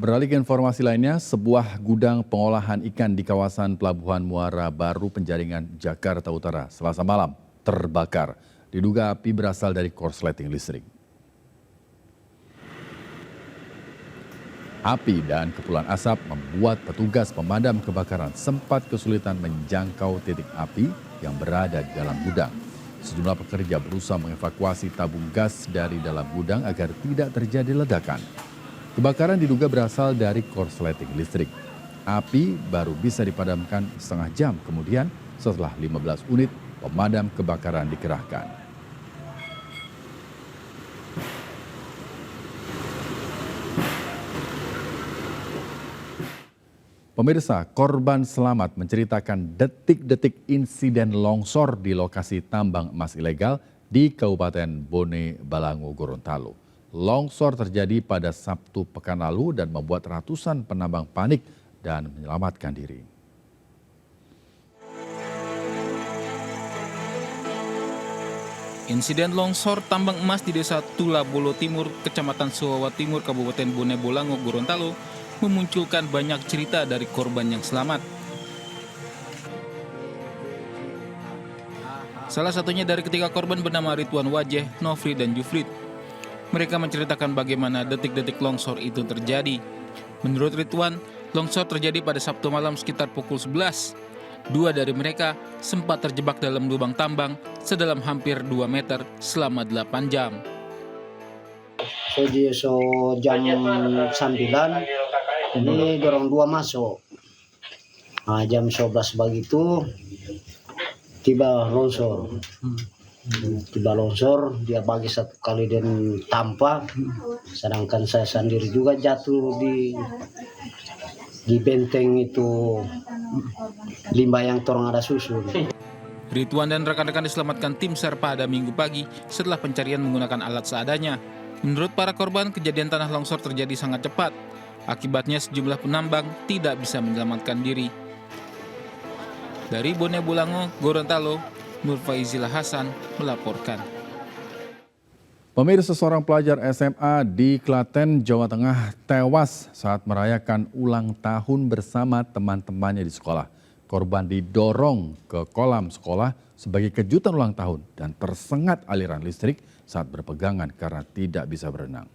Beralih ke informasi lainnya, sebuah gudang pengolahan ikan di kawasan Pelabuhan Muara Baru Penjaringan, Jakarta Utara, Selasa malam terbakar. Diduga api berasal dari korsleting listrik. Api dan kepulan asap membuat petugas pemadam kebakaran sempat kesulitan menjangkau titik api yang berada di dalam gudang. Sejumlah pekerja berusaha mengevakuasi tabung gas dari dalam gudang agar tidak terjadi ledakan. Kebakaran diduga berasal dari korsleting listrik. Api baru bisa dipadamkan setengah jam kemudian setelah 15 unit pemadam kebakaran dikerahkan. Pemirsa, korban selamat menceritakan detik-detik insiden longsor di lokasi tambang emas ilegal di Kabupaten Bone Balango, Gorontalo. Longsor terjadi pada Sabtu pekan lalu dan membuat ratusan penambang panik dan menyelamatkan diri. Insiden longsor tambang emas di Desa Tulabolo Timur, Kecamatan Suwawa Timur, Kabupaten Bone Bolango, Gorontalo memunculkan banyak cerita dari korban yang selamat. Salah satunya dari ketiga korban bernama Ridwan Wajeh, Nofri, dan Jufrid. Mereka menceritakan bagaimana detik-detik longsor itu terjadi. Menurut Ridwan, longsor terjadi pada Sabtu malam sekitar pukul 11. Dua dari mereka sempat terjebak dalam lubang tambang sedalam hampir 2 meter selama 8 jam. Jam 9, ini dorong dua masuk. Nah, jam 11 begitu, tiba longsor. Dia bagi satu kali dan tanpa, sedangkan saya sendiri juga jatuh di benteng itu limbah yang torong ada susun. Ridwan dan rekan-rekan diselamatkan tim SAR pada Minggu pagi setelah pencarian menggunakan alat seadanya. Menurut para korban, kejadian tanah longsor terjadi sangat cepat. Akibatnya sejumlah penambang tidak bisa menyelamatkan diri. Dari Bone Bolango, Gorontalo, Nur Faizila Hasan melaporkan. Pemirsa, seorang pelajar SMA di Klaten, Jawa Tengah tewas saat merayakan ulang tahun bersama teman-temannya di sekolah. Korban didorong ke kolam sekolah sebagai kejutan ulang tahun dan tersengat aliran listrik saat berpegangan karena tidak bisa berenang.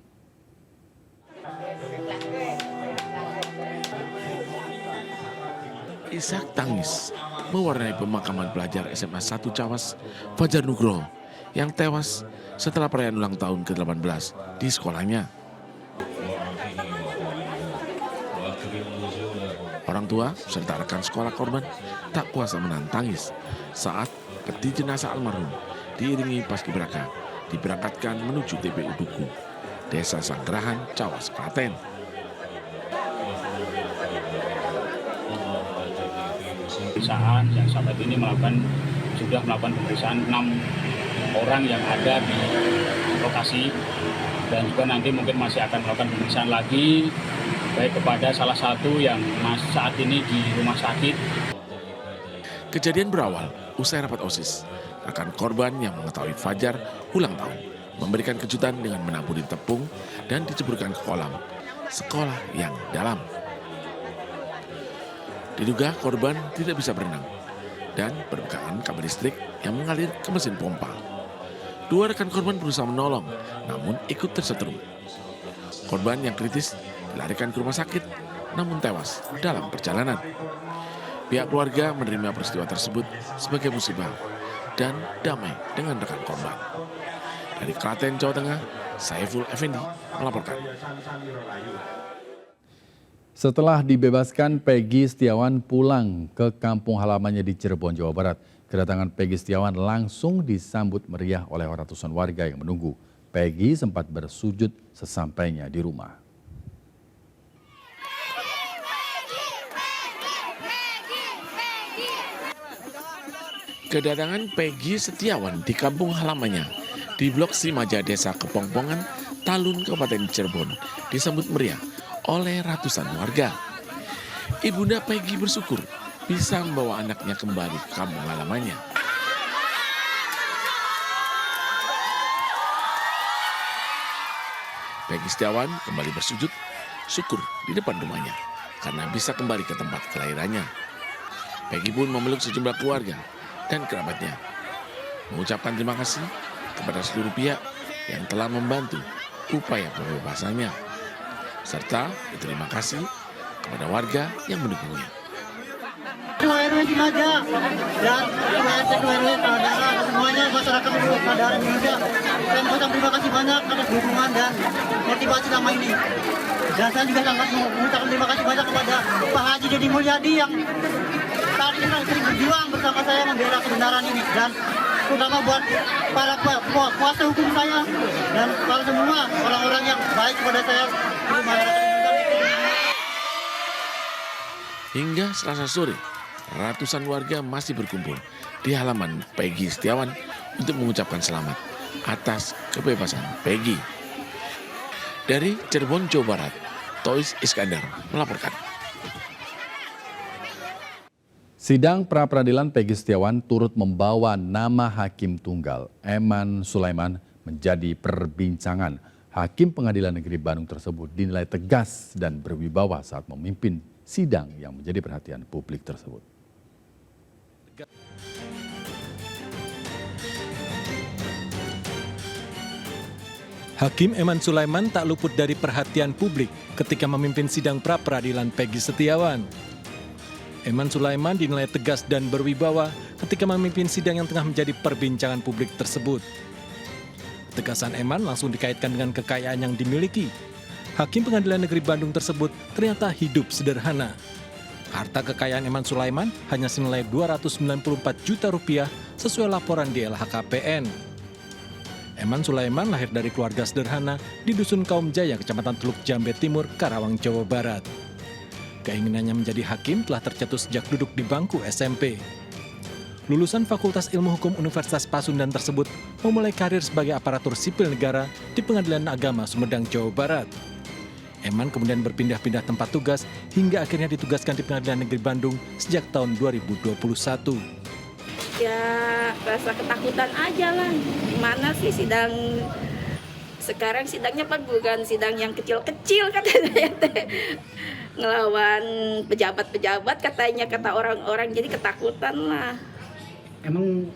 Isak tangis mewarnai pemakaman pelajar SMA 1 Cawas, Fajar Nugroho, yang tewas setelah perayaan ulang tahun ke-18 di sekolahnya. Orang tua serta rekan sekolah korban tak kuasa menahan tangis saat peti jenazah almarhum diiringi paskibraka diberangkatkan menuju TPU Duku, Desa Sanggerahan, Cawas, Klaten. Pemeriksaan yang sampai ini sudah melakukan pemeriksaan 6 orang yang ada di lokasi, dan juga nanti mungkin masih akan melakukan pemeriksaan lagi baik kepada salah satu yang saat ini di rumah sakit. Kejadian berawal usai rapat OSIS. Rekan korban yang mengetahui Fajar ulang tahun memberikan kejutan dengan menaburi tepung dan diceburkan ke kolam sekolah yang dalam. Diduga korban tidak bisa berenang dan berpegangan kabel listrik yang mengalir ke mesin pompa. Dua rekan korban berusaha menolong, namun ikut tersetrum. Korban yang kritis dilarikan ke rumah sakit, namun tewas dalam perjalanan. Pihak keluarga menerima peristiwa tersebut sebagai musibah dan damai dengan rekan korban. Dari Klaten, Jawa Tengah, Saiful Effendi melaporkan. Setelah dibebaskan, Peggy Setiawan pulang ke kampung halamannya di Cirebon, Jawa Barat. Kedatangan Peggy Setiawan langsung disambut meriah oleh ratusan warga yang menunggu. Peggy sempat bersujud sesampainya di rumah. Kedatangan Peggy Setiawan di kampung halamannya di Blok Simaja, Desa Kepongpongan, Talun, Kabupaten Cirebon disambut meriah oleh ratusan warga. Ibunda Peggy bersyukur bisa membawa anaknya kembali ke kampung halamannya. Peggy Setiawan kembali bersujud syukur di depan rumahnya karena bisa kembali ke tempat kelahirannya. Peggy pun memeluk sejumlah keluarga dan kerabatnya, mengucapkan terima kasih kepada seluruh pihak yang telah membantu upaya pembebasannya, serta berterima kasih kepada warga yang mendukungnya. RW Cimaja dan RT RW saudara semuanya masyarakat kesadaran juga. Saya mengucapkan terima kasih banyak atas dukungan dan motivasi selama ini. Dan saya juga sangat mengucapkan terima kasih banyak kepada Pak Haji Deddy Mulyadi yang saat ini sering berjuang bersama saya membela kebenaran ini, dan terutama buat para kuasa hukum saya dan para semua orang-orang yang baik kepada saya. Hingga Selasa sore, ratusan warga masih berkumpul di halaman Peggy Setiawan untuk mengucapkan selamat atas kebebasan Peggy. Dari Cirebon, Jawa Barat, Tois Iskandar melaporkan. Sidang pra-peradilan Peggy Setiawan turut membawa nama Hakim Tunggal, Eman Sulaiman, menjadi perbincangan. Hakim Pengadilan Negeri Bandung tersebut dinilai tegas dan berwibawa saat memimpin sidang yang menjadi perhatian publik tersebut. Hakim Eman Sulaiman tak luput dari perhatian publik ketika memimpin sidang pra-peradilan Peggy Setiawan. Eman Sulaiman dinilai tegas dan berwibawa ketika memimpin sidang yang tengah menjadi perbincangan publik tersebut. Ketegasan Eman langsung dikaitkan dengan kekayaan yang dimiliki. Hakim Pengadilan Negeri Bandung tersebut ternyata hidup sederhana. Harta kekayaan Eman Sulaiman hanya senilai 294 juta rupiah sesuai laporan di LHKPN. Eman Sulaiman lahir dari keluarga sederhana di Dusun Kaum Jaya, Kecamatan Teluk Jambe Timur, Karawang, Jawa Barat. Keinginannya menjadi hakim telah tercetus sejak duduk di bangku SMP. Lulusan Fakultas Ilmu Hukum Universitas Pasundan tersebut memulai karir sebagai aparatur sipil negara di Pengadilan Agama Sumedang, Jawa Barat. Eman kemudian berpindah-pindah tempat tugas hingga akhirnya ditugaskan di Pengadilan Negeri Bandung sejak tahun 2021. Ya rasa ketakutan aja lah, gimana sih sidang sekarang, sidangnya kan bukan sidang yang kecil-kecil katanya teh, ngelawan pejabat-pejabat katanya, kata orang-orang, jadi ketakutan lah. Emang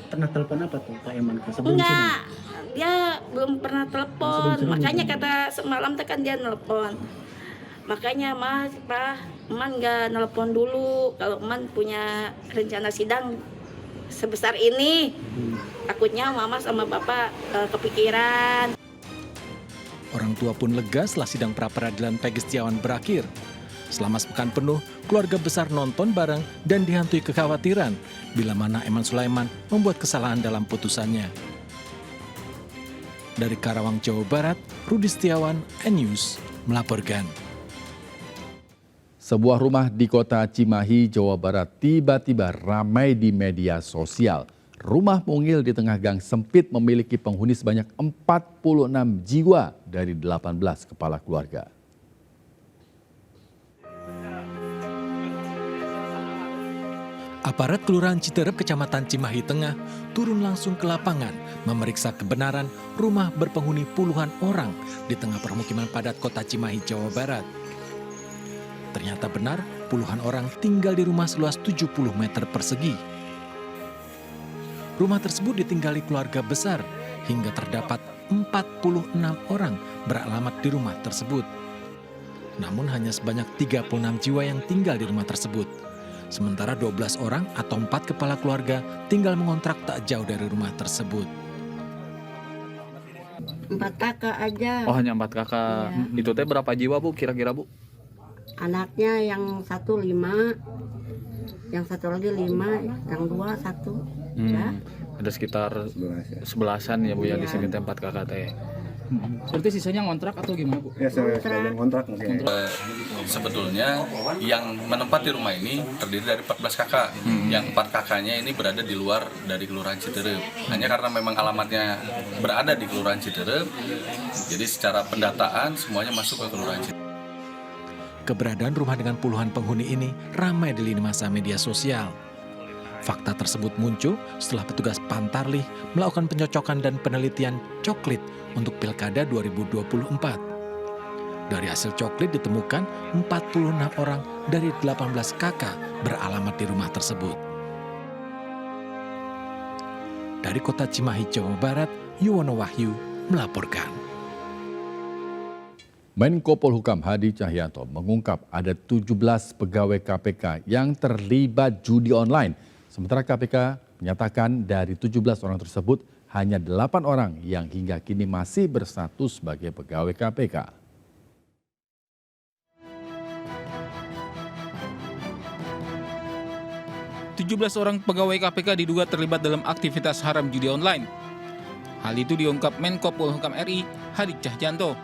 pernah telepon apa tuh Pak Eman sebelum Enggak, dia belum pernah telepon, makanya kata semalam kan dia nelpon. Makanya Pak Eman nggak nelpon dulu, kalau Eman punya rencana sidang sebesar ini, takutnya mama sama bapak kepikiran. Orang tua pun lega setelah sidang pra-peradilan Peggy Setiawan berakhir. Selama sepekan penuh, keluarga besar nonton bareng dan dihantui kekhawatiran bila mana Eman Sulaiman membuat kesalahan dalam putusannya. Dari Karawang, Jawa Barat, Rudi Setiawan, N-News melaporkan. Sebuah rumah di kota Cimahi, Jawa Barat tiba-tiba ramai di media sosial. Rumah mungil di tengah gang sempit memiliki penghuni sebanyak 46 jiwa dari 18 kepala keluarga. Aparat Kelurahan Citerep, Kecamatan Cimahi Tengah, turun langsung ke lapangan memeriksa kebenaran rumah berpenghuni puluhan orang di tengah permukiman padat kota Cimahi, Jawa Barat. Ternyata benar, puluhan orang tinggal di rumah seluas 70 meter persegi. Rumah tersebut ditinggali keluarga besar hingga terdapat 46 orang beralamat di rumah tersebut. Namun hanya sebanyak 36 jiwa yang tinggal di rumah tersebut. Sementara 12 orang atau 4 kepala keluarga tinggal mengontrak tak jauh dari rumah tersebut. 4 kakak aja. Oh, hanya 4 kakak. Iya. Itu teh berapa jiwa Bu kira-kira Bu? Anaknya yang 1 5, yang 1 lagi 5, yang 2 1. Ya. Ada sekitar 11-an ya Bu ya di sini tempat kakak teh. Berarti sisanya ngontrak atau gimana Bu? Ya, ngontrak mungkin. Sebetulnya yang menempati rumah ini terdiri dari 14 kakak. Yang 4 kakaknya ini berada di luar dari Kelurahan Citerep. Hanya karena memang alamatnya berada di Kelurahan Citerep, jadi secara pendataan semuanya masuk ke Kelurahan Citerep. Keberadaan rumah dengan puluhan penghuni ini ramai di lini masa media sosial. Fakta tersebut muncul setelah petugas Pantarlih melakukan pencocokan dan penelitian coklit untuk Pilkada 2024. Dari hasil coklit ditemukan 46 orang dari 18 kakak beralamat di rumah tersebut. Dari kota Cimahi, Jawa Barat, Yuwono Wahyu melaporkan. Menko Polhukam Hadi Cahyanto mengungkap ada 17 pegawai KPK yang terlibat judi online. Sementara KPK menyatakan dari 17 orang tersebut hanya 8 orang yang hingga kini masih berstatus sebagai pegawai KPK. Tujuh 17 orang pegawai KPK diduga terlibat dalam aktivitas haram judi online. Hal itu diungkap Menko Polhukam RI Hadi Cahyanto.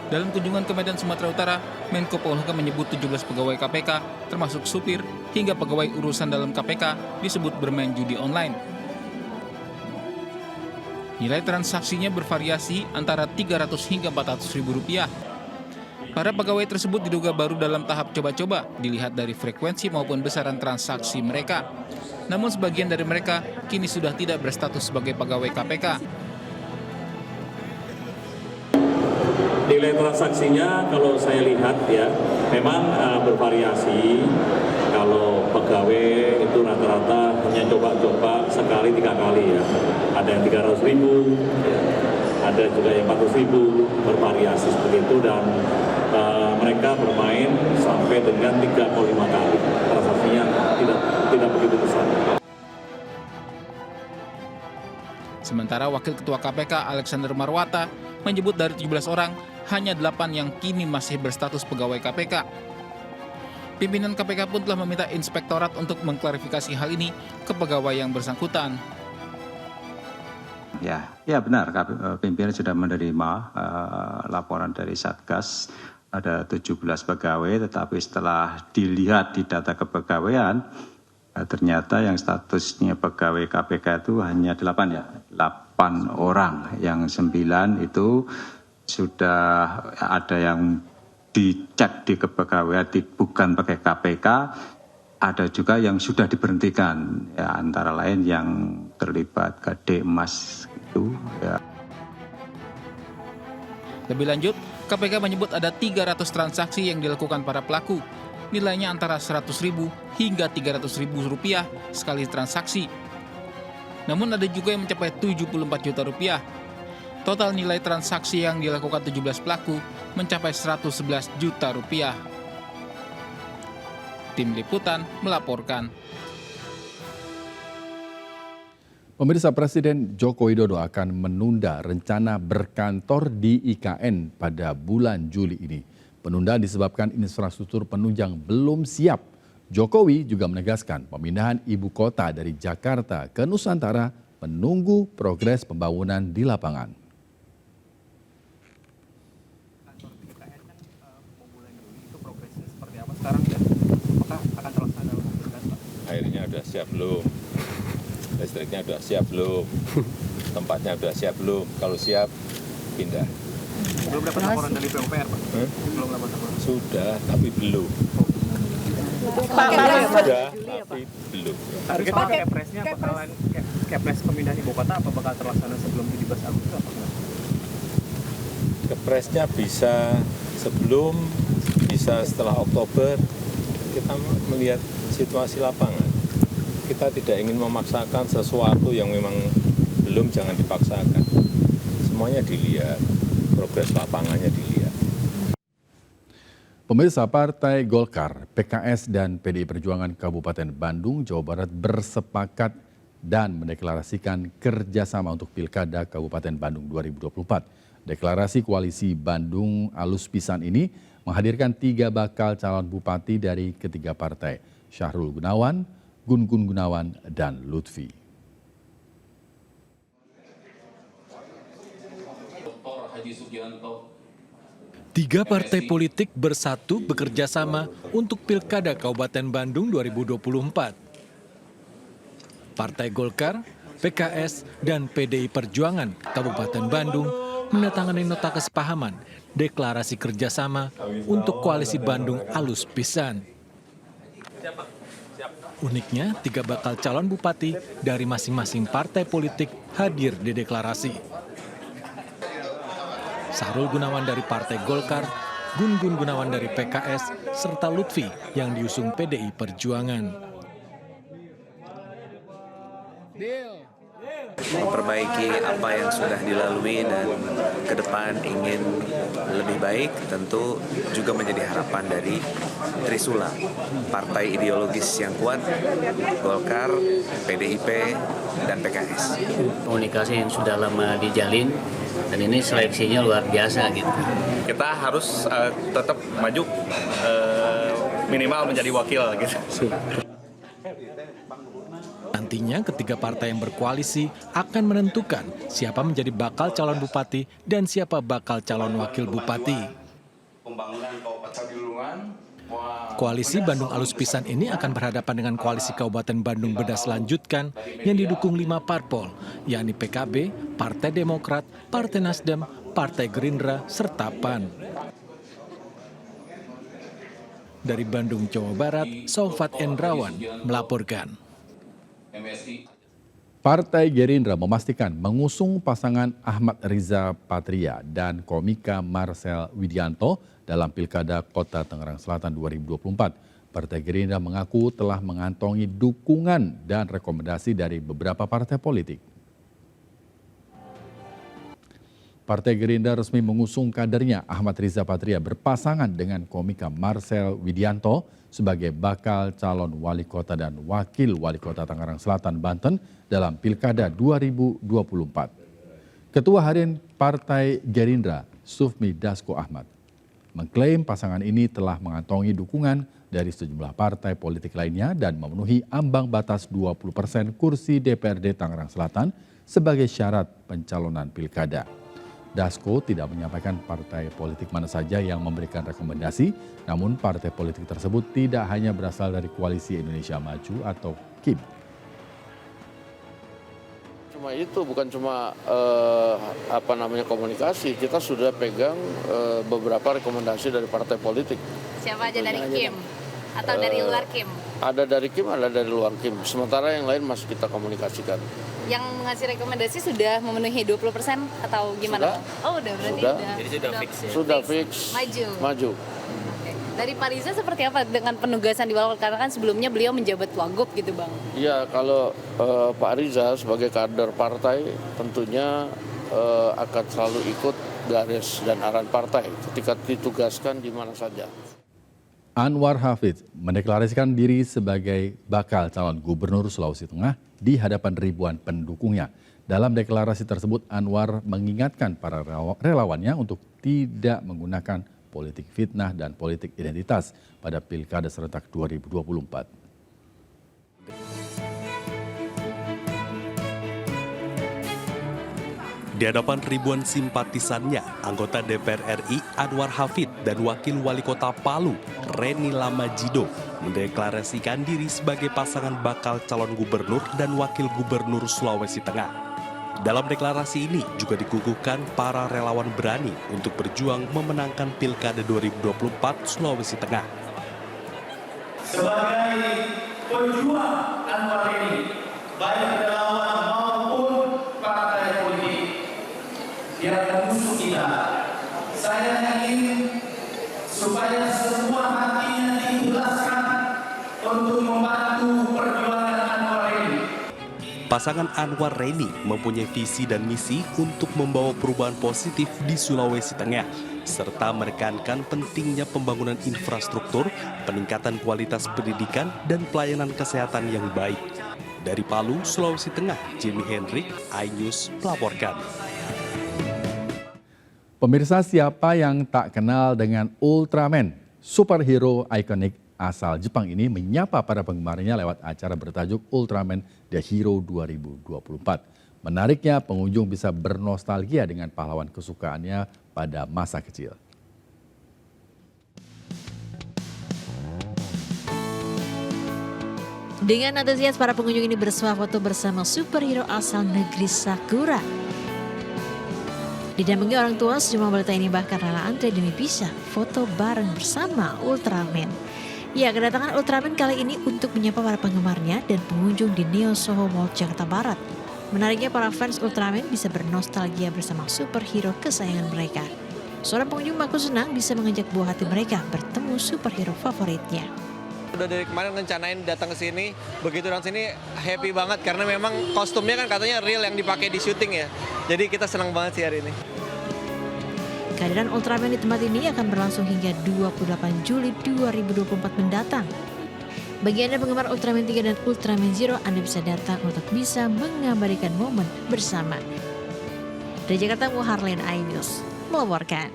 Dalam kunjungan ke Medan, Sumatera Utara, Menko Polhukam menyebut 17 pegawai KPK, termasuk supir hingga pegawai urusan dalam KPK, disebut bermain judi online. Nilai transaksinya bervariasi antara 300 hingga 400 ribu rupiah. Para pegawai tersebut diduga baru dalam tahap coba-coba, dilihat dari frekuensi maupun besaran transaksi mereka. Namun sebagian dari mereka kini sudah tidak berstatus sebagai pegawai KPK. Nilai transaksinya kalau saya lihat ya memang bervariasi. Kalau pegawai itu rata-rata hanya coba-coba sekali 3 kali ya. Ada yang 300 ribu, ya. Ada juga yang 400 ribu, bervariasi seperti itu dan mereka bermain sampai dengan 35 kali. Transaksinya tidak begitu besar. Sementara Wakil Ketua KPK Alexander Marwata menyebut dari 17 orang, hanya 8 yang kini masih berstatus pegawai KPK. Pimpinan KPK pun telah meminta inspektorat untuk mengklarifikasi hal ini ke pegawai yang bersangkutan. Ya benar, pimpinan sudah menerima laporan dari Satgas, ada 17 pegawai, tetapi setelah dilihat di data kepegawaian, ternyata yang statusnya pegawai KPK itu hanya 8 orang, yang 9 itu sudah ada yang dicek di kepegawaian bukan pakai KPK, ada juga yang sudah diberhentikan, ya antara lain yang terlibat Kade Emas itu. Ya. Lebih lanjut, KPK menyebut ada 300 transaksi yang dilakukan para pelaku. Nilainya antara 100.000 hingga 300.000 rupiah sekali transaksi. Namun ada juga yang mencapai 74 juta rupiah. Total nilai transaksi yang dilakukan 17 pelaku mencapai 111 juta rupiah. Tim Liputan melaporkan. Pemirsa, Presiden Joko Widodo akan menunda rencana berkantor di IKN pada bulan Juli ini. Penundaan disebabkan infrastruktur penunjang belum siap. Jokowi juga menegaskan pemindahan ibu kota dari Jakarta ke Nusantara menunggu progres pembangunan di lapangan. Airnya udah siap belum? Listriknya udah siap belum? Tempatnya udah siap belum? Kalau siap, pindah. Belum dapat laporan dari PUPR, Pak? Belum dapat laporan. Sudah, tapi belum. Sudah, tapi belum. Targetnya Kepresnya bakalan Kepres pemindahan ibu kota apa bakal terlaksana sebelum 17 Agustus apa enggak? Kepresnya bisa sebelum, bisa setelah Oktober. Kita melihat situasi lapangan. Kita tidak ingin memaksakan sesuatu yang memang belum, jangan dipaksakan. Semuanya dilihat, progres lapangannya dilihat. Pemirsa, Partai Golkar, PKS, dan PDI Perjuangan Kabupaten Bandung, Jawa Barat bersepakat dan mendeklarasikan kerjasama untuk Pilkada Kabupaten Bandung 2024. Deklarasi koalisi Bandung Alus Pisan ini menghadirkan 3 bakal calon bupati dari ketiga partai, Syahrul Gunawan, Gun Gun Gunawan, dan Lutfi. Tiga partai politik bersatu bekerja sama untuk Pilkada Kabupaten Bandung 2024. Partai Golkar, PKS, dan PDI Perjuangan Kabupaten Bandung menandatangani nota kesepahaman deklarasi kerjasama untuk koalisi Bandung Alus Pisan. Uniknya, 3 bakal calon bupati dari masing-masing partai politik hadir di deklarasi. Sahrul Gunawan dari Partai Golkar, Gun Gun Gunawan dari PKS, serta Lutfi yang diusung PDI Perjuangan. Memperbaiki apa yang sudah dilalui dan ke depan ingin lebih baik tentu juga menjadi harapan dari Trisula, partai ideologis yang kuat, Golkar, PDIP, dan PKS. Komunikasi yang sudah lama dijalin dan ini seleksinya luar biasa gitu. Kita harus tetap maju, minimal menjadi wakil gitu. Nantinya ketiga partai yang berkoalisi akan menentukan siapa menjadi bakal calon bupati dan siapa bakal calon wakil bupati. Koalisi Bandung Alus Pisan ini akan berhadapan dengan koalisi Kabupaten Bandung Bedas Lanjutkan yang didukung 5 parpol, yakni PKB, Partai Demokrat, Partai Nasdem, Partai Gerindra, serta PAN. Dari Bandung, Jawa Barat, Sofat Endrawan melaporkan. Partai Gerindra memastikan mengusung pasangan Ahmad Riza Patria dan komika Marcel Widianto dalam Pilkada Kota Tangerang Selatan 2024. Partai Gerindra mengaku telah mengantongi dukungan dan rekomendasi dari beberapa partai politik. Partai Gerindra resmi mengusung kadernya Ahmad Riza Patria berpasangan dengan komika Marcel Widianto sebagai bakal calon wali kota dan wakil wali kota Tangerang Selatan, Banten dalam Pilkada 2024. Ketua Harian Partai Gerindra, Sufmi Dasko Ahmad, mengklaim pasangan ini telah mengantongi dukungan dari sejumlah partai politik lainnya dan memenuhi ambang batas 20% kursi DPRD Tangerang Selatan sebagai syarat pencalonan Pilkada. Dasko tidak menyampaikan partai politik mana saja yang memberikan rekomendasi, namun partai politik tersebut tidak hanya berasal dari Koalisi Indonesia Maju atau KIM. Cuma itu bukan cuma komunikasi, kita sudah pegang beberapa rekomendasi dari partai politik. Siapa aja dari KIM atau dari luar KIM? Ada dari KIM, ada dari luar KIM. Sementara yang lain masih kita komunikasikan. Yang mengasih rekomendasi sudah memenuhi 20% atau gimana? Sudah. Oh, udah berarti sudah. Jadi sudah fix. Ya? Sudah fix. Maju. Oke. Dari Pak Riza seperti apa dengan penugasan di Wali Kota? Karena kan sebelumnya beliau menjabat Wagub gitu, Bang. Iya, kalau Pak Riza sebagai kader partai tentunya akan selalu ikut garis dan arahan partai ketika ditugaskan di mana saja. Anwar Hafidz mendeklarasikan diri sebagai bakal calon gubernur Sulawesi Tengah di hadapan ribuan pendukungnya. Dalam deklarasi tersebut, Anwar mengingatkan para relawannya untuk tidak menggunakan politik fitnah dan politik identitas pada Pilkada serentak 2024. Di hadapan ribuan simpatisannya, anggota DPR RI Anwar Hafidz dan Wakil Wali Kota Palu, Reni Lamajido, mendeklarasikan diri sebagai pasangan bakal calon gubernur dan wakil gubernur Sulawesi Tengah. Dalam deklarasi ini juga dikukuhkan para relawan berani untuk berjuang memenangkan Pilkada 2024 Sulawesi Tengah. Sebagai pejuang Anwar ini, baik relawan maupun partai politik yang mengusung kita, saya ingin supaya semua hatinya diikhlaskan untuk membantu perjuangan Anwar Reni. Pasangan Anwar Reni mempunyai visi dan misi untuk membawa perubahan positif di Sulawesi Tengah, serta menekankan pentingnya pembangunan infrastruktur, peningkatan kualitas pendidikan, dan pelayanan kesehatan yang baik. Dari Palu, Sulawesi Tengah, Jimmy Hendrik, iNews melaporkan. Pemirsa, siapa yang tak kenal dengan Ultraman, superhero ikonik asal Jepang ini menyapa para penggemarnya lewat acara bertajuk Ultraman The Hero 2024. Menariknya, pengunjung bisa bernostalgia dengan pahlawan kesukaannya pada masa kecil. Dengan antusias, para pengunjung ini bersuah foto bersama superhero asal negeri Sakura. Didampingi orang tua, sejumlah balita ini bahkan rela antre demi bisa foto bareng bersama Ultraman. Ya, kedatangan Ultraman kali ini untuk menyapa para penggemarnya dan pengunjung di Neo Soho Mall, Jakarta Barat. Menariknya, para fans Ultraman bisa bernostalgia bersama superhero kesayangan mereka. Seorang pengunjung mengaku senang bisa mengajak buah hati mereka bertemu superhero favoritnya. Udah dari kemarin rencanain datang ke sini, begitu datang sini happy banget karena memang kostumnya kan katanya real yang dipakai di syuting ya. Jadi kita senang banget sih hari ini. Kehadiran Ultraman di tempat ini akan berlangsung hingga 28 Juli 2024 mendatang. Bagi Anda penggemar Ultraman 3 dan Ultraman Zero, Anda bisa datang untuk bisa mengabadikan momen bersama. Dari Jakarta, Muharlin iNews melaporkan.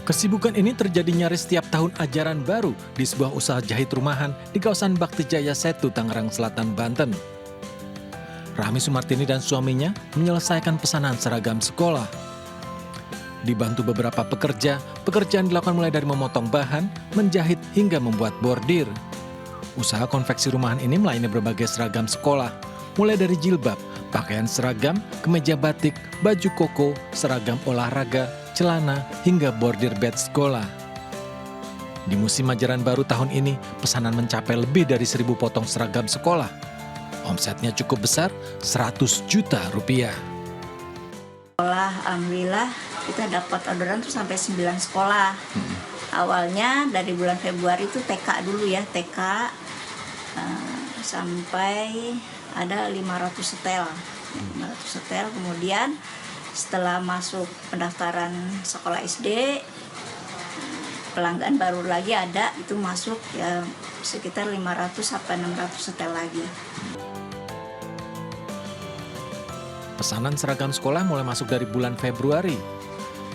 Kesibukan ini terjadi nyaris setiap tahun ajaran baru di sebuah usaha jahit rumahan di kawasan Bakti Jaya Setu, Tangerang Selatan, Banten. Rahmi Sumartini dan suaminya menyelesaikan pesanan seragam sekolah. Dibantu beberapa pekerja, pekerjaan dilakukan mulai dari memotong bahan, menjahit hingga membuat bordir. Usaha konveksi rumahan ini melayani berbagai seragam sekolah, mulai dari jilbab, pakaian seragam, kemeja batik, baju koko, seragam olahraga, celana, hingga bordir badge sekolah. Di musim ajaran baru tahun ini, pesanan mencapai lebih dari 1.000 potong seragam sekolah. Omsetnya cukup besar, 100 juta rupiah. Alhamdulillah kita dapat orderan tuh sampai 9 sekolah. Awalnya dari bulan Februari itu TK dulu ya, TK sampai ada 500 setel. 500 setel, kemudian setelah masuk pendaftaran sekolah SD, pelanggan baru lagi ada, itu masuk ya sekitar 500 sampai 600 setel lagi. Pesanan seragam sekolah mulai masuk dari bulan Februari.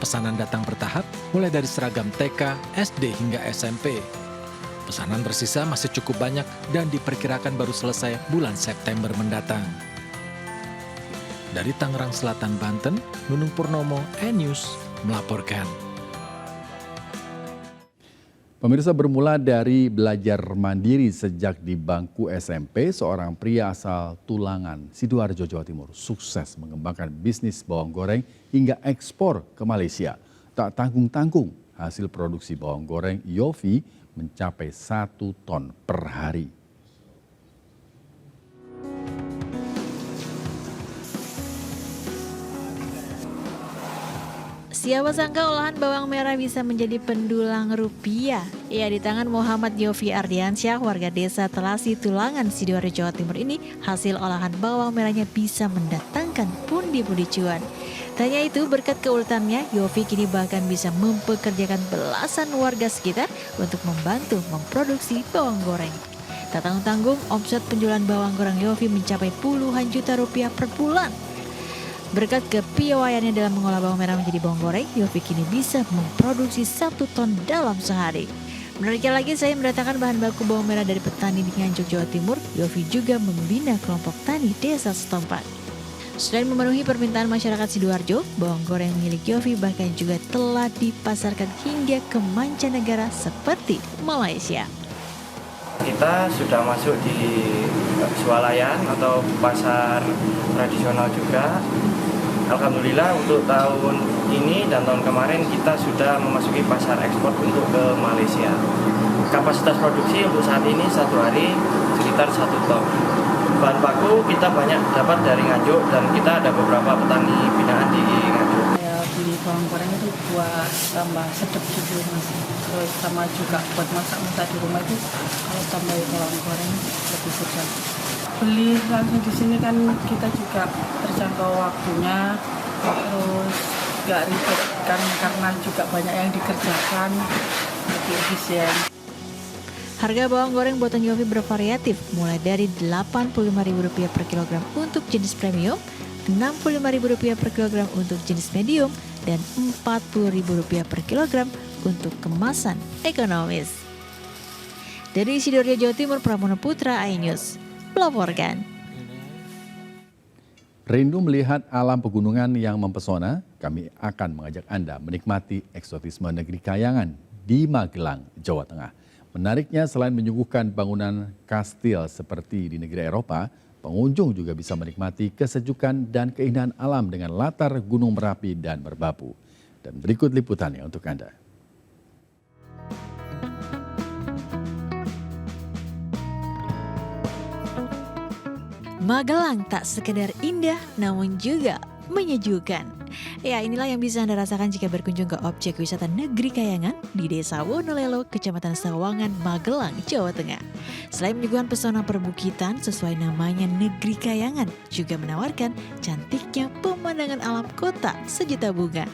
Pesanan datang bertahap, mulai dari seragam TK, SD hingga SMP. Pesanan tersisa masih cukup banyak dan diperkirakan baru selesai bulan September mendatang. Dari Tangerang Selatan, Banten, Nunung Purnomo, iNews melaporkan. Pemirsa, bermula dari belajar mandiri sejak di bangku SMP, seorang pria asal Tulangan, Sidoarjo, Jawa Timur, sukses mengembangkan bisnis bawang goreng hingga ekspor ke Malaysia. Tak tanggung-tanggung, hasil produksi bawang goreng Yofi mencapai 1 ton per hari. Siapa sangka olahan bawang merah bisa menjadi pendulang rupiah. Ya, di tangan Muhammad Yofi Ardiansyah, warga desa Telasi Tulangan, Sidoarjo, Jawa Timur ini, hasil olahan bawang merahnya bisa mendatangkan pundi-pundi cuan. Tak hanya itu, berkat keuletannya, Yofi kini bahkan bisa mempekerjakan belasan warga sekitar untuk membantu memproduksi bawang goreng. Tak tanggung-tanggung, omset penjualan bawang goreng Yofi mencapai puluhan juta rupiah per bulan. Berkat kepiawaiannya dalam mengolah bawang merah menjadi bawang goreng, Yofi kini bisa memproduksi 1 ton dalam sehari. Menariknya lagi, saya mendatangkan bahan baku bawang merah dari petani di Nganjuk, Jawa Timur. Yofi juga membina kelompok tani desa setempat. Selain memenuhi permintaan masyarakat Sidoarjo, bawang goreng milik Yofi bahkan juga telah dipasarkan hingga ke mancanegara seperti Malaysia. Kita sudah masuk di swalayan atau pasar tradisional juga. Alhamdulillah untuk tahun ini dan tahun kemarin kita sudah memasuki pasar ekspor untuk ke Malaysia. Kapasitas produksi untuk saat ini satu hari sekitar 1 ton. Bahan baku kita banyak dapat dari Nganjuk dan kita ada beberapa petani binaan di Nganjuk. Ya, beli bawang goreng itu buat tambah sedap gitu mas. Terus sama juga buat masak-masak di rumah itu kalau tambah bawang goreng lebih sedap. Beli langsung di sini kan kita juga terjangkau waktunya, terus nggak ribet kan karena juga banyak yang dikerjakan, lebih efisien. Harga bawang goreng buatan Yofi bervariatif, mulai dari Rp85.000 per kilogram untuk jenis premium, Rp65.000 per kilogram untuk jenis medium, dan Rp40.000 per kilogram untuk kemasan ekonomis. Dari Sidoarjo, Jawa Timur, Pramono Putra, iNews melaporkan. Rindu melihat alam pegunungan yang mempesona, kami akan mengajak Anda menikmati eksotisme negeri Kayangan di Magelang, Jawa Tengah. Menariknya, selain menyuguhkan bangunan kastil seperti di negeri Eropa, Pengunjung juga bisa menikmati kesejukan dan keindahan alam dengan latar Gunung Merapi dan Merbabu. Dan berikut liputannya untuk Anda. Magelang tak sekedar indah, namun juga menyejukkan. Ya, inilah yang bisa Anda rasakan jika berkunjung ke objek wisata Negeri Kayangan di Desa Wonolelo, Kecamatan Sawangan, Magelang, Jawa Tengah. Selain menyuguhkan pesona perbukitan sesuai namanya Negeri Kayangan, juga menawarkan cantiknya pemandangan alam kota sejuta bunga.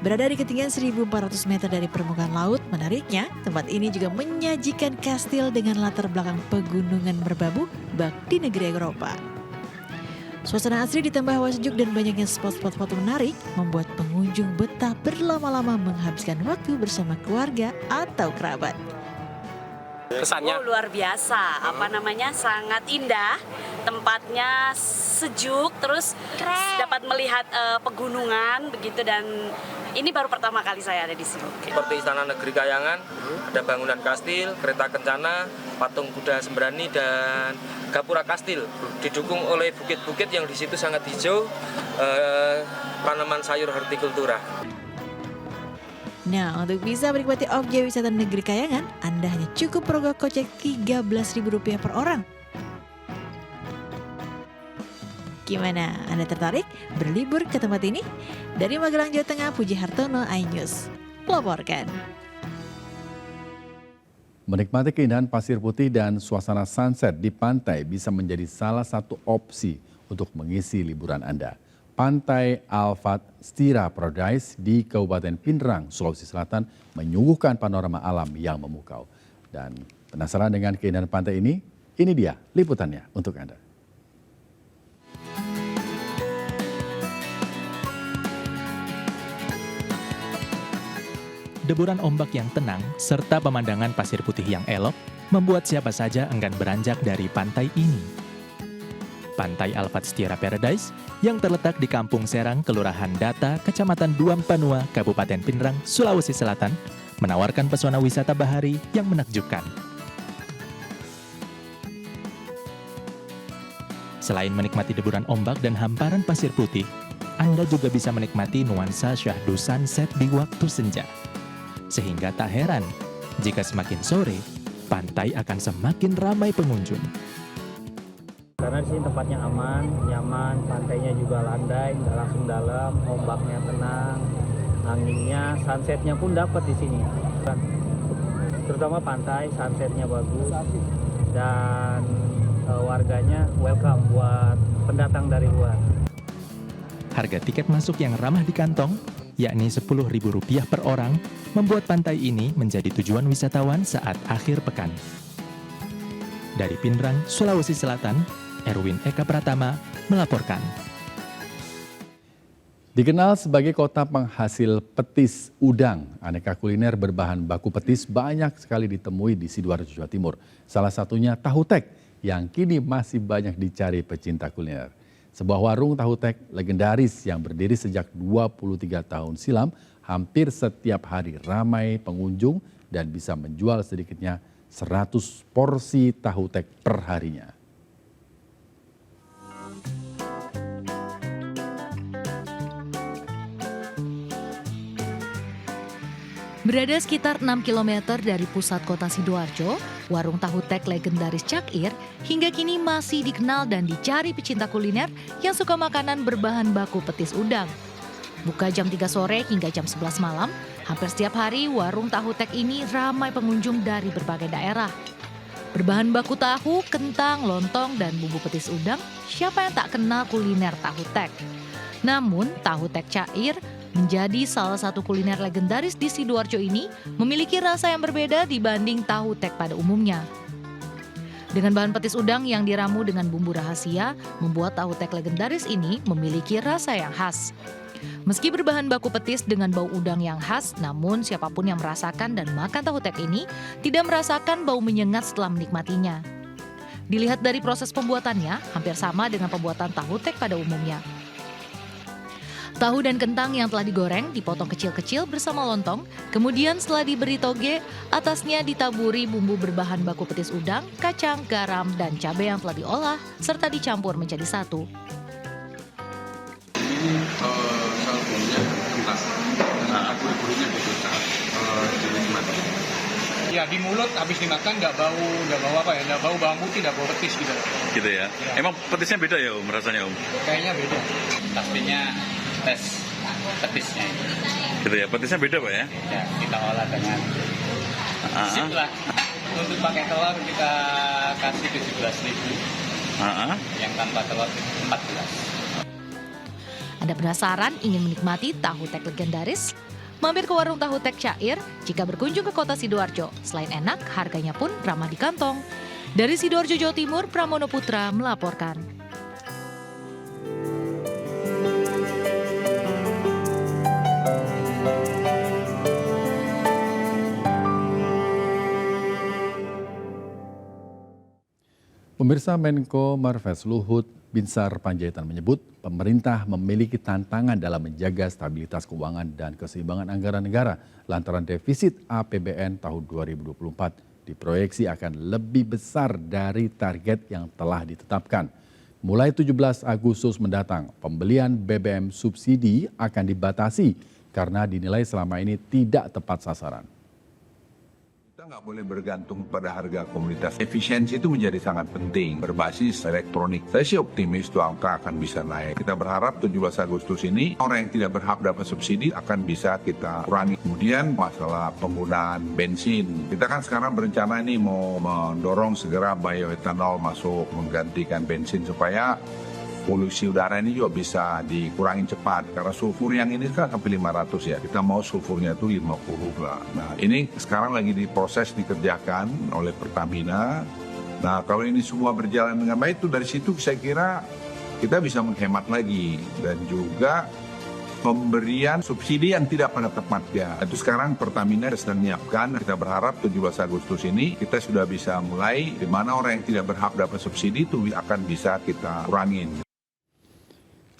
Berada di ketinggian 1.400 meter dari permukaan laut, menariknya tempat ini juga menyajikan kastil dengan latar belakang pegunungan Merbabu bak di negeri Eropa. Suasana asri ditambah hawa sejuk dan banyaknya spot-spot foto menarik membuat pengunjung betah berlama-lama menghabiskan waktu bersama keluarga atau kerabat. Kesannya luar biasa, sangat indah, tempatnya sejuk, terus dapat melihat pegunungan begitu, dan ini baru pertama kali saya ada di sini. Seperti Istana Negeri Kayangan, ada bangunan kastil, kereta kencana, patung kuda Sembrani, dan gapura kastil. Didukung oleh bukit-bukit yang di situ sangat hijau, tanaman sayur hortikultura. Nah, untuk bisa menikmati objek wisata Negeri Kayangan, Anda hanya cukup merogoh kocek Rp13.000 per orang. Gimana? Anda tertarik berlibur ke tempat ini? Dari Magelang, Jawa Tengah, Puji Hartono, iNews melaporkan. Menikmati keindahan pasir putih dan suasana sunset di pantai bisa menjadi salah satu opsi untuk mengisi liburan Anda. Pantai Alfat Stira Paradise di Kabupaten Pinrang, Sulawesi Selatan menyuguhkan panorama alam yang memukau. Dan penasaran dengan keindahan pantai ini dia liputannya untuk Anda. Deburan ombak yang tenang serta pemandangan pasir putih yang elok membuat siapa saja enggan beranjak dari pantai ini. Pantai Alfat Stira Paradise yang terletak di Kampung Serang, Kelurahan Data, Kecamatan Duampanua, Kabupaten Pinrang, Sulawesi Selatan, menawarkan pesona wisata bahari yang menakjubkan. Selain menikmati deburan ombak dan hamparan pasir putih, Anda juga bisa menikmati nuansa syahdu sunset di waktu senja. Sehingga tak heran jika semakin sore, pantai akan semakin ramai pengunjung. Karena di sini tempatnya aman, nyaman, pantainya juga landai, nggak langsung dalam, ombaknya tenang, anginnya, sunsetnya pun dapat di sini. Terutama pantai, sunsetnya bagus, dan warganya welcome buat pendatang dari luar. Harga tiket masuk yang ramah di kantong, yakni Rp10.000 per orang, membuat pantai ini menjadi tujuan wisatawan saat akhir pekan. Dari Pinrang, Sulawesi Selatan, Erwin Eka Pratama melaporkan. Dikenal sebagai kota penghasil petis udang, aneka kuliner berbahan baku petis banyak sekali ditemui di Sidoarjo, Jawa Timur. Salah satunya tahu tek yang kini masih banyak dicari pecinta kuliner. Sebuah warung tahu tek legendaris yang berdiri sejak 23 tahun silam, hampir setiap hari ramai pengunjung dan bisa menjual sedikitnya 100 porsi tahu tek per harinya. Berada sekitar 6 km dari pusat kota Sidoarjo, warung tahu tek legendaris Cakir hingga kini masih dikenal dan dicari pecinta kuliner yang suka makanan berbahan baku petis udang. Buka jam 3 sore hingga jam 11 malam, hampir setiap hari warung tahu tek ini ramai pengunjung dari berbagai daerah. Berbahan baku tahu, kentang, lontong, dan bumbu petis udang, siapa yang tak kenal kuliner tahu tek? Namun, tahu tek Cakir menjadi salah satu kuliner legendaris di Sidoarjo ini memiliki rasa yang berbeda dibanding tahu tek pada umumnya. Dengan bahan petis udang yang diramu dengan bumbu rahasia, membuat tahu tek legendaris ini memiliki rasa yang khas. Meski berbahan baku petis dengan bau udang yang khas, namun siapapun yang merasakan dan makan tahu tek ini tidak merasakan bau menyengat setelah menikmatinya. Dilihat dari proses pembuatannya, hampir sama dengan pembuatan tahu tek pada umumnya. Tahu dan kentang yang telah digoreng dipotong kecil-kecil bersama lontong, kemudian setelah diberi toge, atasnya ditaburi bumbu berbahan baku petis udang, kacang, garam, dan cabai yang telah diolah, serta dicampur menjadi satu. Ini kaldunya kental, gurih-gurihnya gitu saat dinikmati. Ya di mulut habis dimakan nggak bau apa ya, nggak bau bawang putih, nggak bau petis gitu. Gitu ya. Emang petisnya beda ya Om, rasanya Om? Kayaknya beda. Pastinya tes petisnya itu. Gitu ya, petisnya beda Pak ya? Ya kita olah dengan sip lah. Untuk pakai telur kita kasih 17.000. Yang tanpa telur 14. Anda penasaran ingin menikmati tahu tek legendaris? Mampir ke warung tahu tek Cair jika berkunjung ke kota Sidoarjo. Selain enak, harganya pun ramah di kantong. Dari Sidoarjo, Jawa Timur, Pramono Putra melaporkan. Pemirsa, Menko Marves Luhut Binsar Panjaitan menyebut pemerintah memiliki tantangan dalam menjaga stabilitas keuangan dan keseimbangan anggaran negara lantaran defisit APBN tahun 2024 diproyeksi akan lebih besar dari target yang telah ditetapkan. Mulai 17 Agustus mendatang, pembelian BBM subsidi akan dibatasi karena dinilai selama ini tidak tepat sasaran. Kita nggak boleh bergantung pada harga komoditas. Efisiensi itu menjadi sangat penting, berbasis elektronik. Saya sih optimis itu angka akan bisa naik. Kita berharap 17 Agustus ini orang yang tidak berhak dapat subsidi akan bisa kita kurangi. Kemudian masalah penggunaan bensin. Kita kan sekarang berencana ini mau mendorong segera bioetanol masuk menggantikan bensin supaya polusi udara ini juga bisa dikurangi cepat karena sulfur yang ini kan sampai 500 ya, kita mau sulfurnya itu 50 lah. Nah ini sekarang lagi diproses dikerjakan oleh Pertamina. Nah kalau ini semua berjalan dengan baik itu dari situ saya kira kita bisa menghemat lagi dan juga pemberian subsidi yang tidak pada tempatnya. Itu sekarang Pertamina sedang menyiapkan. Kita berharap 17 Agustus ini kita sudah bisa mulai di mana orang yang tidak berhak dapat subsidi itu akan bisa kita kurangin.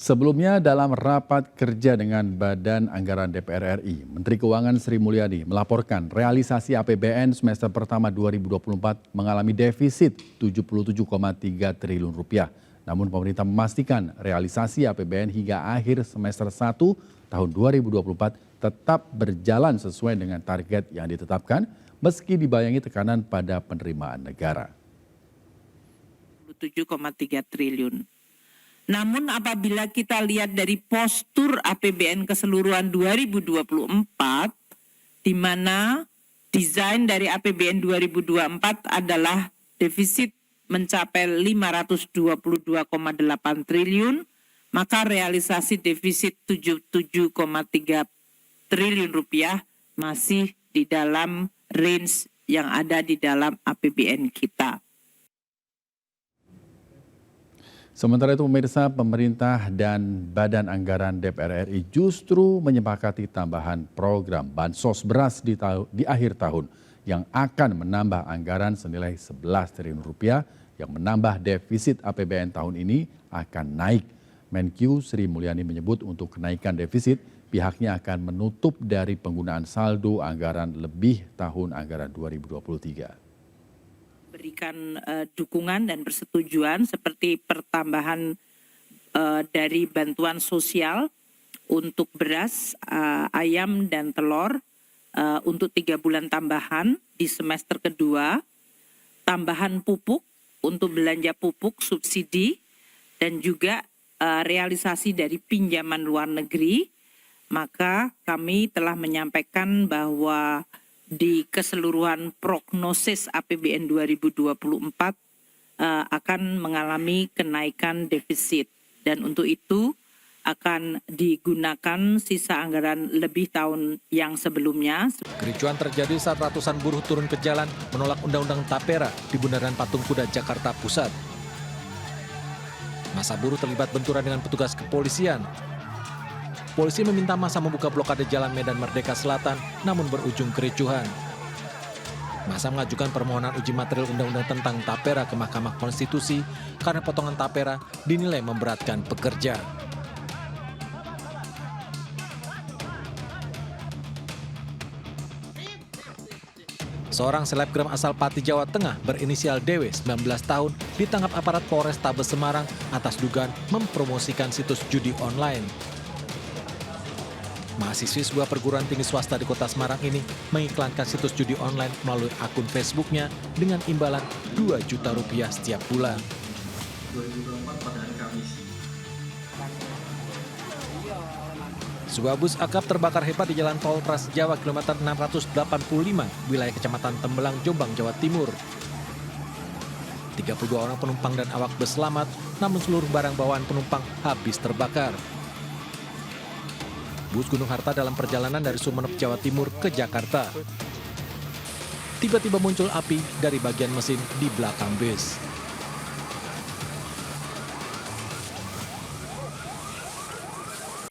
Sebelumnya dalam rapat kerja dengan Badan Anggaran DPR RI, Menteri Keuangan Sri Mulyani melaporkan realisasi APBN semester pertama 2024 mengalami defisit 77,3 triliun rupiah. Namun pemerintah memastikan realisasi APBN hingga akhir semester 1 tahun 2024 tetap berjalan sesuai dengan target yang ditetapkan meski dibayangi tekanan pada penerimaan negara. 7,3 triliun. Namun apabila kita lihat dari postur APBN keseluruhan 2024, di mana desain dari APBN 2024 adalah defisit mencapai 522,8 triliun, maka realisasi defisit 77,3 triliun rupiah masih di dalam range yang ada di dalam APBN kita. Sementara itu pemirsa, pemerintah dan Badan Anggaran DPR RI justru menyepakati tambahan program bansos beras di akhir tahun yang akan menambah anggaran senilai 11 triliun rupiah yang menambah defisit APBN tahun ini akan naik. Menkyu Sri Mulyani menyebut untuk kenaikan defisit pihaknya akan menutup dari penggunaan saldo anggaran lebih tahun anggaran 2023. Berikan dukungan dan persetujuan seperti pertambahan dari bantuan sosial untuk beras, ayam, dan telur untuk 3 bulan tambahan di semester kedua, tambahan pupuk untuk belanja pupuk subsidi, dan juga realisasi dari pinjaman luar negeri. Maka kami telah menyampaikan bahwa di keseluruhan prognosis APBN 2024 akan mengalami kenaikan defisit. Dan untuk itu akan digunakan sisa anggaran lebih tahun yang sebelumnya. Kericuan terjadi saat ratusan buruh turun ke jalan menolak Undang-Undang Tapera di Bundaran Patung Kuda, Jakarta Pusat. Massa buruh terlibat benturan dengan petugas kepolisian. Polisi meminta massa membuka blokade Jalan Medan Merdeka Selatan, namun berujung kericuhan. Massa mengajukan permohonan uji material undang-undang tentang Tapera ke Mahkamah Konstitusi karena potongan Tapera dinilai memberatkan pekerja. Seorang selebgram asal Pati, Jawa Tengah berinisial DW, 19 tahun, ditangkap aparat Polrestabes Semarang atas dugaan mempromosikan situs judi online. Mahasiswi sebuah perguruan tinggi swasta di kota Semarang ini mengiklankan situs judi online melalui akun Facebooknya dengan imbalan Rp2 juta setiap bulan. 2024 pada hari Kamis. Sebuah bus akap terbakar hebat di Jalan Tol Trans Jawa kilometer 685, wilayah Kecamatan Tembelang, Jombang, Jawa Timur. 32 orang penumpang dan awak bus selamat, namun seluruh barang bawaan penumpang habis terbakar. Bus Gunung Harta dalam perjalanan dari Sumeneb, Jawa Timur ke Jakarta. Tiba-tiba muncul api dari bagian mesin di belakang bus.